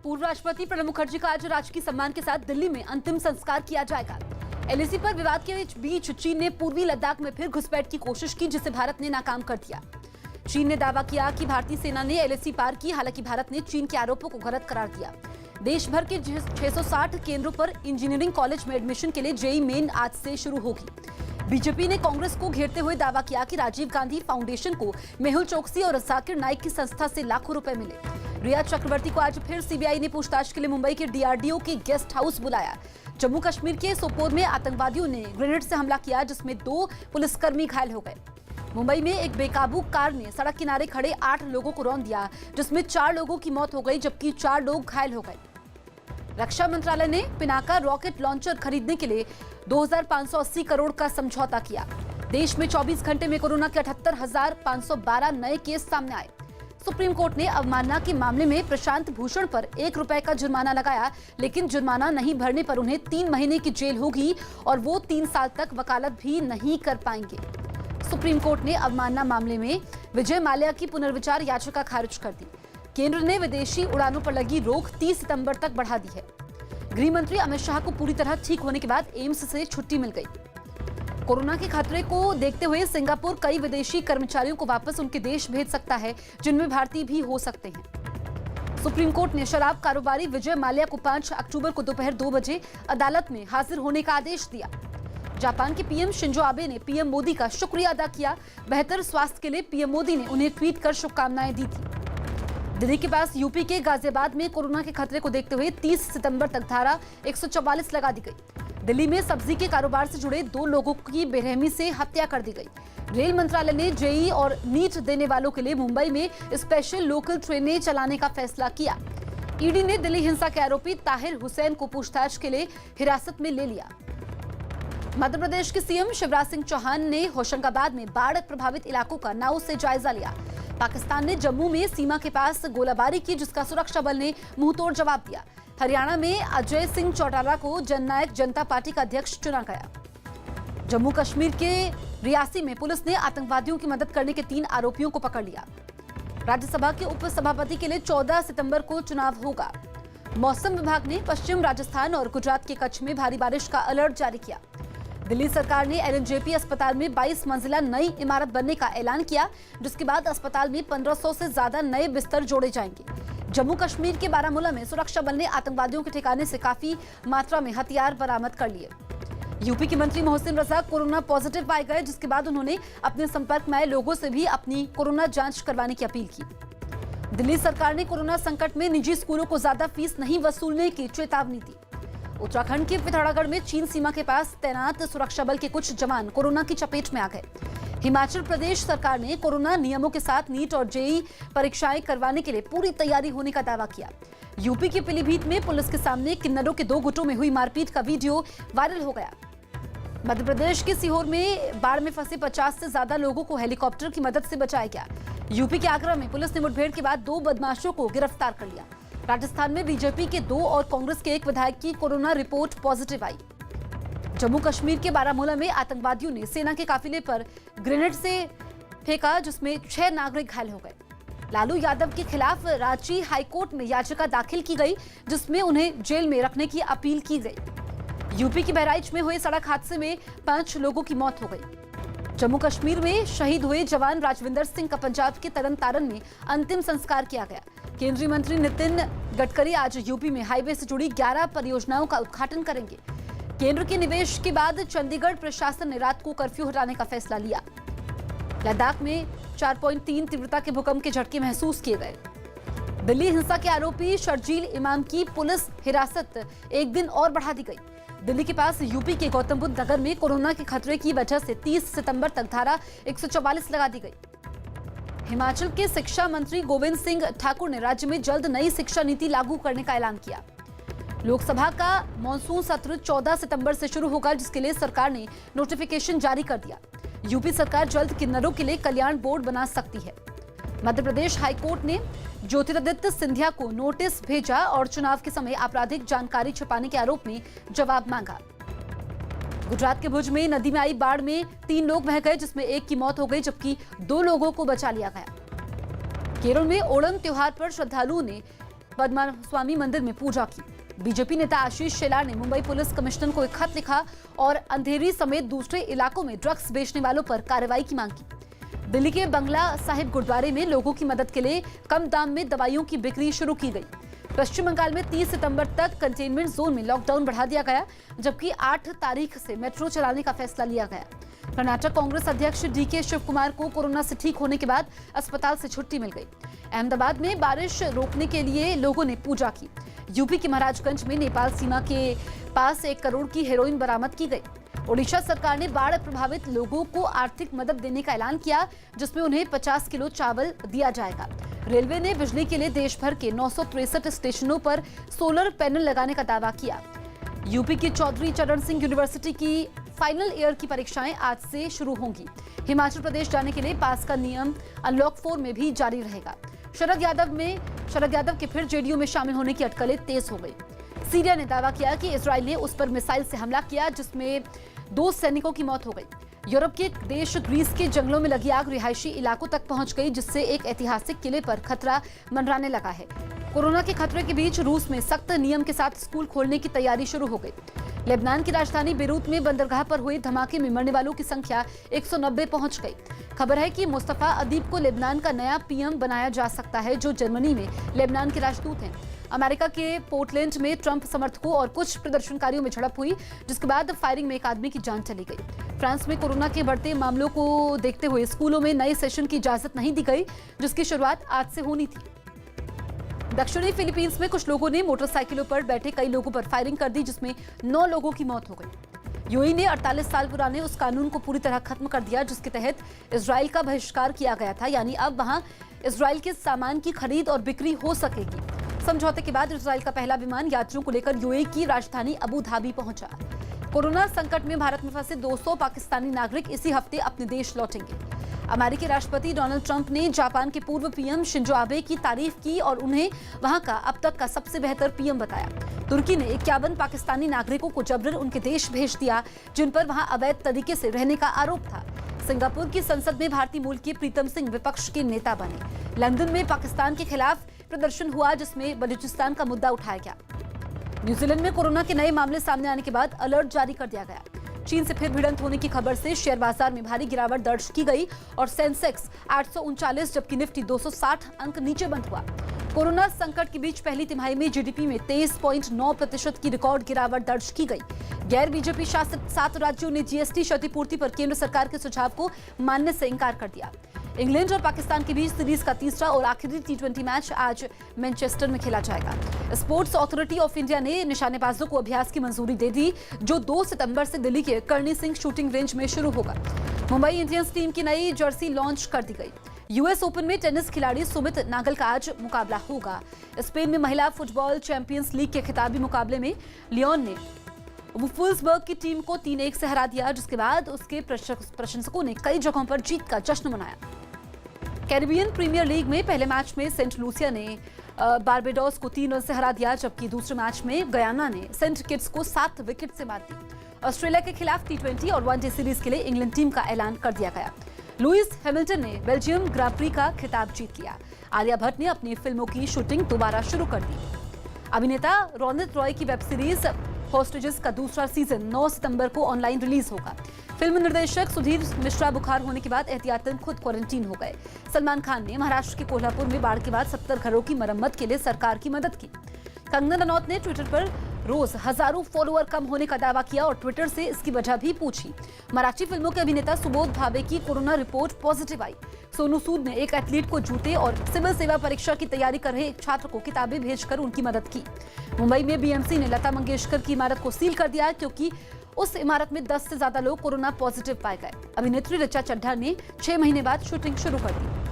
पूर्व राष्ट्रपति प्रणब मुखर्जी का आज राजकीय सम्मान के साथ दिल्ली में अंतिम संस्कार किया जाएगा। एलएसी पर विवाद के बीच चीन ने पूर्वी लद्दाख में फिर घुसपैठ की कोशिश की, जिसे भारत ने नाकाम कर दिया। चीन ने दावा किया कि भारतीय सेना ने एलएसी पार की, हालांकि भारत ने चीन के आरोपों को गलत करार दिया। देश भर के 660 केंद्रों पर इंजीनियरिंग कॉलेज में एडमिशन के लिए जेईई मेन आज से शुरू होगी। बीजेपी ने कांग्रेस को घेरते हुए दावा किया कि राजीव गांधी फाउंडेशन को मेहुल चोकसी और जाकिर नाइक की संस्था से लाखों रुपए मिले। रिया चक्रवर्ती को आज फिर सीबीआई ने पूछताछ के लिए मुंबई के डीआरडीओ के गेस्ट हाउस बुलाया। जम्मू कश्मीर के सोपोर में आतंकवादियों ने ग्रेनेड से हमला किया, जिसमें 2 पुलिसकर्मी घायल हो गए। मुंबई में एक बेकाबू कार ने सड़क किनारे खड़े 8 लोगों को रौंद दिया, जिसमें 4 लोगों की मौत हो गई, जबकि 4 लोग घायल हो गए। रक्षा मंत्रालय ने पिनाका रॉकेट लॉन्चर खरीदने के लिए 2580 करोड़ का समझौता किया। देश में 24 घंटे में कोरोना के 78,512 नए केस सामने आए। सुप्रीम कोर्ट ने अवमानना के मामले में प्रशांत भूषण पर 1 रुपए का जुर्माना लगाया, लेकिन जुर्माना नहीं भरने पर उन्हें 3 महीने की जेल होगी और वो 3 साल तक वकालत भी नहीं कर पाएंगे। सुप्रीम कोर्ट ने अवमानना मामले में विजय माल्या की पुनर्विचार याचिका खारिज कर दी। केंद्र ने विदेशी उड़ानों पर लगी रोक 30 सितंबर तक बढ़ा दी है। गृह मंत्री अमित शाह को पूरी तरह ठीक होने के बाद एम्स से छुट्टी मिल गई। कोरोना के खतरे को देखते हुए सिंगापुर कई विदेशी कर्मचारियों को वापस उनके देश भेज सकता है, जिनमें भारतीय भी हो सकते हैं। सुप्रीम कोर्ट ने शराब कारोबारी विजय माल्या को 5 अक्टूबर को दोपहर 2 बजे अदालत में हाजिर होने का आदेश दिया। जापान के पीएम शिंजो आबे ने पीएम मोदी का शुक्रिया अदा किया। बेहतर स्वास्थ्य के लिए पीएम मोदी ने उन्हें ट्वीट कर शुभकामनाएं दी थी। दिल्ली के पास यूपी के गाजियाबाद में कोरोना के खतरे को देखते हुए 30 सितंबर तक धारा 144 लगा दी गई। दिल्ली में सब्जी के कारोबार से जुड़े 2 लोगों की बेरहमी से हत्या कर दी गई। रेल मंत्रालय ने जेईई और नीट देने वालों के लिए मुंबई में स्पेशल लोकल ट्रेनें चलाने का फैसला किया। ईडी ने दिल्ली हिंसा के आरोपी ताहिर हुसैन को पूछताछ के लिए हिरासत में ले लिया। मध्य प्रदेश के सीएम शिवराज सिंह चौहान ने होशंगाबाद में बाढ़ प्रभावित इलाकों का नाव से जायजा लिया। पाकिस्तान ने जम्मू में सीमा के पास गोलाबारी की, जिसका सुरक्षा बल ने मुंहतोड़ जवाब दिया। हरियाणा में अजय सिंह चौटाला को जननायक जनता पार्टी का अध्यक्ष चुना गया। जम्मू कश्मीर के रियासी में पुलिस ने आतंकवादियों की मदद करने के 3 आरोपियों को पकड़ लिया। राज्यसभा के उपसभापति के लिए 14 सितंबर को चुनाव होगा। मौसम विभाग ने पश्चिम राजस्थान और गुजरात के कच्छ में भारी बारिश का अलर्ट जारी किया। दिल्ली सरकार ने एलएनजेपी अस्पताल में 22 मंजिला नई इमारत बनने का ऐलान किया, जिसके बाद अस्पताल में 1500 से ज्यादा नए बिस्तर जोड़े जाएंगे। जम्मू कश्मीर के बारामूला में सुरक्षा बल ने आतंकवादियों के ठिकाने से काफी मात्रा में हथियार बरामद कर लिए। यूपी के मंत्री मोहसिन रजा कोरोना पॉजिटिव पाए गए, जिसके बाद उन्होंने अपने संपर्क में आए लोगों से भी अपनी कोरोना जांच करवाने की अपील की। दिल्ली सरकार ने कोरोना संकट में निजी स्कूलों को ज्यादा फीस नहीं वसूलने की चेतावनी दी। उत्तराखंड के पिथौरागढ़ में चीन सीमा के पास तैनात सुरक्षा बल के कुछ जवान कोरोना की चपेट में आ गए। हिमाचल प्रदेश सरकार ने कोरोना नियमों के साथ नीट और जेईई परीक्षाएं करवाने के लिए पूरी तैयारी होने का दावा किया। यूपी के पीलीभीत में पुलिस के सामने किन्नरों के 2 गुटों में हुई मारपीट का वीडियो वायरल हो गया। मध्य प्रदेश के सीहोर में बाढ़ में फंसे 50 से ज्यादा लोगों को हेलीकॉप्टर की मदद से बचाया गया। यूपी के आगरा में पुलिस ने मुठभेड़ के बाद 2 बदमाशों को गिरफ्तार कर लिया। राजस्थान में बीजेपी के 2 और कांग्रेस के 1 विधायक की कोरोना रिपोर्ट पॉजिटिव आई। जम्मू कश्मीर के बारामूला में आतंकवादियों ने सेना के काफिले पर ग्रेनेड से फेंका, जिसमें 6 नागरिक घायल हो गए। लालू यादव के खिलाफ रांची हाईकोर्ट में याचिका दाखिल की गई, जिसमें उन्हें जेल में रखने की अपील की गई। यूपी के बहराइच में हुए सड़क हादसे में 5 लोगों की मौत हो गई। जम्मू कश्मीर में शहीद हुए जवान राजविंदर सिंह का पंजाब के तरन तारन में अंतिम संस्कार किया गया। केंद्रीय मंत्री नितिन गडकरी आज यूपी में हाईवे से जुड़ी 11 परियोजनाओं का उद्घाटन करेंगे। केंद्र के निवेश के बाद चंडीगढ़ प्रशासन ने रात को कर्फ्यू हटाने का फैसला लिया। लद्दाख में 4.3 तीव्रता के भूकंप के झटके महसूस किए गए। दिल्ली हिंसा के आरोपी शर्जील इमाम की पुलिस हिरासत 1 दिन और बढ़ा दी गई। दिल्ली के पास यूपी के गौतम बुद्ध नगर में कोरोना के खतरे की वजह से 30 सितंबर तक धारा 144 लगा दी गई। हिमाचल के शिक्षा मंत्री गोविंद सिंह ठाकुर ने राज्य में जल्द नई शिक्षा नीति लागू करने का ऐलान किया। लोकसभा का मॉनसून सत्र 14 सितंबर से शुरू होगा, जिसके लिए सरकार ने नोटिफिकेशन जारी कर दिया। यूपी सरकार जल्द किन्नरों के लिए कल्याण बोर्ड बना सकती है। मध्य प्रदेश हाईकोर्ट ने ज्योतिरादित्य सिंधिया को नोटिस भेजा और चुनाव के समय आपराधिक जानकारी छुपाने के आरोप में जवाब मांगा। गुजरात के भुज में नदी में आई बाढ़ में 3 लोग बह गए, जिसमें 1 की मौत हो गई, जबकि 2 लोगों को बचा लिया गया। केरल में ओणम त्योहार पर श्रद्धालुओं ने पद्मास्वामी मंदिर में पूजा की। बीजेपी नेता आशीष शेलार ने मुंबई पुलिस कमिश्नर को एक खत लिखा और अंधेरी समेत दूसरे इलाकों में ड्रग्स बेचने वालों पर कार्रवाई की मांग की। दिल्ली के बंगला साहिब गुरुद्वारे में लोगों की मदद के लिए कम दाम में दवाइयों की बिक्री शुरू की गई। पश्चिम बंगाल में 30 सितंबर तक कंटेनमेंट जोन में लॉकडाउन बढ़ा दिया गया, जबकि 8 तारीख से मेट्रो चलाने का फैसला लिया गया। कर्नाटक कांग्रेस अध्यक्ष डीके शिव कुमार को कोरोना से ठीक होने के बाद अस्पताल से छुट्टी मिल गई। अहमदाबाद में बारिश रोकने के लिए लोगों ने पूजा की। यूपी के महाराजगंज में नेपाल सीमा के पास 1 करोड़ की हेरोइन बरामद की गई। ओडिशा सरकार ने बाढ़ प्रभावित लोगों को आर्थिक मदद देने का ऐलान किया, जिसमें उन्हें 50 किलो चावल दिया जाएगा। रेलवे ने बिजली के लिए देश भर के 963 स्टेशनों पर सोलर पैनल लगाने का दावा किया। यूपी की चौधरी चरण सिंह यूनिवर्सिटी की फाइनल ईयर की परीक्षाएं आज से शुरू होंगी। हिमाचल प्रदेश जाने के लिए पास का नियम अनलॉक 4 में भी जारी रहेगा। शरद यादव के फिर जेडीयू में शामिल होने की अटकलें तेज हो गई। सीरिया ने दावा किया कि इजरायल ने उस पर मिसाइल से हमला किया, जिसमें 2 सैनिकों की मौत हो गई। यूरोप के देश ग्रीस के जंगलों में लगी आग रिहायशी इलाकों तक पहुंच गई, जिससे एक ऐतिहासिक किले पर खतरा मंडराने लगा है। कोरोना के खतरे के बीच रूस में सख्त नियम के साथ स्कूल खोलने की तैयारी शुरू हो गई। लेबनान की राजधानी बेरूत में बंदरगाह पर हुए धमाके में मरने वालों की संख्या 190 पहुंच गई। खबर है कि मुस्तफा अदीब को लेबनान का नया पीएम बनाया जा सकता है, जो जर्मनी में लेबनान के राजदूत हैं। अमेरिका के पोर्टलैंड में ट्रंप समर्थकों और कुछ प्रदर्शनकारियों में झड़प हुई, जिसके बाद फायरिंग में एक आदमी की जान चली गई। फ्रांस में कोरोना के बढ़ते मामलों को देखते हुए स्कूलों में नए सेशन की इजाजत नहीं दी गई, जिसकी शुरुआत आज से होनी थी। दक्षिणी फिलीपींस में कुछ लोगों ने मोटरसाइकिलों पर बैठे कई लोगों पर फायरिंग कर दी, जिसमें 9 लोगों की मौत हो गई। यूएई ने 48 साल पुराने उस कानून को पूरी तरह खत्म कर दिया, जिसके तहत इजराइल का बहिष्कार किया गया था, यानी अब वहां इजराइल के सामान की खरीद और बिक्री हो सकेगी। समझौते के बाद इजराइल का पहला विमान यात्रियों को लेकर यूएई की राजधानी अबू धाबी पहुंचा। कोरोना संकट में भारत में फंसे 200 पाकिस्तानी नागरिक इसी हफ्ते अपने देश लौटेंगे। अमेरिकी राष्ट्रपति डोनाल्ड ट्रंप ने जापान के पूर्व पीएम शिंजो आबे की तारीफ की और उन्हें वहां का अब तक का सबसे बेहतर पीएम बताया। तुर्की ने 51 पाकिस्तानी नागरिकों को जबरन उनके देश भेज दिया, जिन पर वहां अवैध तरीके से रहने का आरोप था। सिंगापुर की संसद में भारतीय मूल के प्रीतम सिंह विपक्ष के नेता बने। लंदन में पाकिस्तान के खिलाफ प्रदर्शन हुआ, जिसमें बलूचिस्तान का मुद्दा उठाया गया। न्यूजीलैंड में कोरोना के नए मामले सामने आने के बाद अलर्ट जारी कर दिया गया। चीन से फिर भिड़ंत होने की खबर से शेयर बाजार में भारी गिरावट दर्ज की गई और सेंसेक्स 839 जबकि निफ्टी 260 अंक नीचे बंद हुआ। कोरोना संकट के बीच पहली तिमाही में जीडीपी में 23.9% की रिकॉर्ड गिरावट दर्ज की गई। गैर बीजेपी शासित 7 राज्यों ने जीएसटी क्षतिपूर्ति पर केंद्र सरकार के सुझाव को मानने से इंकार कर दिया। इंग्लैंड और पाकिस्तान के बीच सीरीज का तीसरा और आखिरी टी20 मैच आज मैनचेस्टर में खेला जाएगा। स्पोर्ट्स अथॉरिटी ऑफ इंडिया ने निशानेबाजों को अभ्यास की मंजूरी दे दी, जो 2 सितंबर से दिल्ली के कर्णी सिंह शूटिंग रेंज में शुरू होगा। मुंबई इंडियंस टीम की नई जर्सी लॉन्च कर दी गई। यूएस ओपन में टेनिस खिलाड़ी सुमित नागल का आज मुकाबला होगा। स्पेन में महिला फुटबॉल चैंपियंस लीग के खिताबी मुकाबले में लियोन ने वुल्फ्सबर्ग की टीम को 3-1 से हरा दिया, जिसके बाद उसके प्रशंसकों ने कई जगहों पर जीत का जश्न मनाया। कैरिबियन प्रीमियर लीग में पहले मैच में सेंट लूसिया ने बारबेडोस को 3 रन से हरा दिया, जबकि दूसरे मैच में गयाना ने सेंट किट्स को 7 विकेट से मात दी। ऑस्ट्रेलिया के खिलाफ टी20 और वनडे सीरीज के लिए इंग्लैंड टीम का ऐलान कर दिया गया। लुइस हैमिल्टन ने बेल्जियम ग्रां प्री का खिताब जीत लिया। आलिया भट्ट ने अपनी फिल्मों की शूटिंग दोबारा शुरू कर दी। अभिनेता रोनित रॉय की वेब सीरीज होस्टेजेस का दूसरा सीजन 9 सितंबर को ऑनलाइन रिलीज होगा। फिल्म निर्देशक सुधीर मिश्रा बुखार होने के बाद एहतियातन खुद क्वारंटीन हो गए। सलमान खान ने महाराष्ट्र के कोल्हापुर में बाढ़ के बाद 70 घरों की मरम्मत के लिए सरकार की मदद की। कंगना रनौत ने ट्विटर पर रोज हजारों फॉलोअर कम होने का दावा किया और ट्विटर से इसकी वजह भी पूछी। मराठी फिल्मों के अभिनेता सुबोध भावे की कोरोना रिपोर्ट पॉजिटिव आई। सोनू सूद ने एक एथलीट को जूते और सिविल सेवा परीक्षा की तैयारी कर रहे एक छात्र को किताबें भेजकर उनकी मदद की। मुंबई में बीएमसी ने लता मंगेशकर की इमारत को सील कर दिया, क्योंकि उस इमारत में 10 से ज्यादा लोग कोरोना पॉजिटिव पाए गए। अभिनेत्री ऋचा चड्ढा ने 6 महीने बाद शूटिंग शुरू कर दी।